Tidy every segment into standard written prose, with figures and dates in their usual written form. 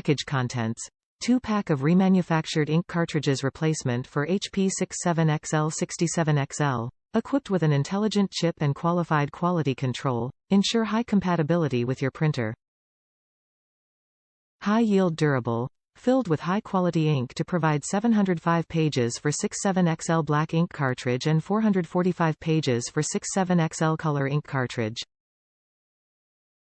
Package contents. 2-pack of remanufactured ink cartridges replacement for HP 67XL-67XL. Equipped with an intelligent chip and qualified quality control, ensure high compatibility with your printer. High-yield durable. Filled with high-quality ink to provide 705 pages for 67XL black ink cartridge and 445 pages for 67XL color ink cartridge.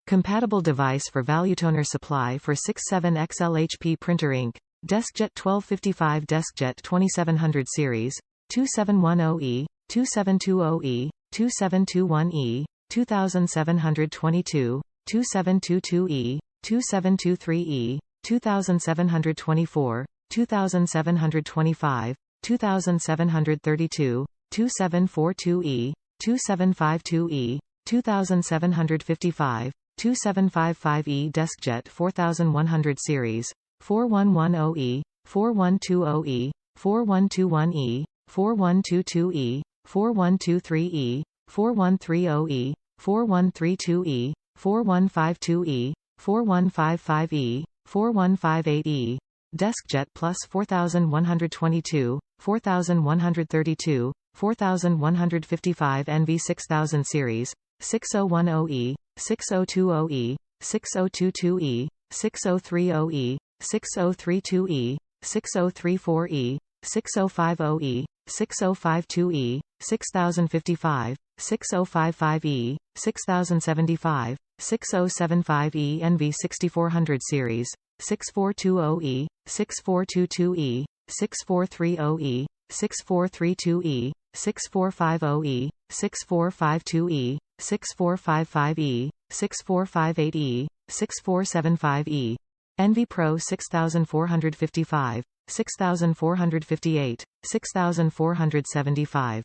Compatible device for ValuetonerSupply for 67XL HP printer ink. DeskJet 1255 DeskJet 2700 series. 2710E, 2720E, 2721E, 2722, 2722E, 2723E, 2724, 2725, 2732, 2742E, 2752E, 2755, 2755E DeskJet 4100 series. 4110E, 4120E, 4121E, 4122E, 4123E, 4130E, 4132E, 4152E, 4155E, 4158E. DeskJet Plus 4122, 4132, 4155 NV 6000 series. 6010E, 6020E, 6022E, 6030E, 6032E, 6034E, 6050E, 6052E, 6055, 6055E, 6075, 6075E NV 6400 series. 6420E, 6422E, 6430E, 6432E, 6450E, 6452E, 6455E, 6458E, 6475E. NV Pro 6455, 6458, 6475.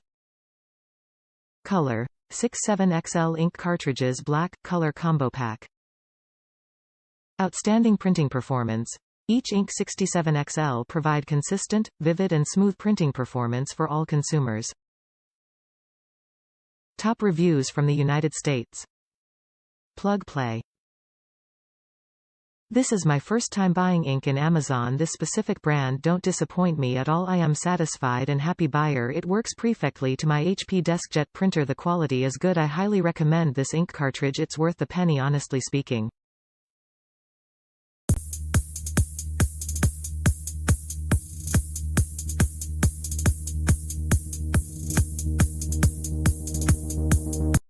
Color. 67XL ink cartridges black, color combo pack. Outstanding printing performance. Each ink 67XL provide consistent, vivid and smooth printing performance for all consumers. Top reviews from the United States. Plug play. This is my first time buying ink in Amazon. This specific brand don't disappoint me at all. I am satisfied and happy buyer. It works perfectly to my HP DeskJet printer. The quality is good. I highly recommend this ink cartridge. It's worth the penny, honestly speaking.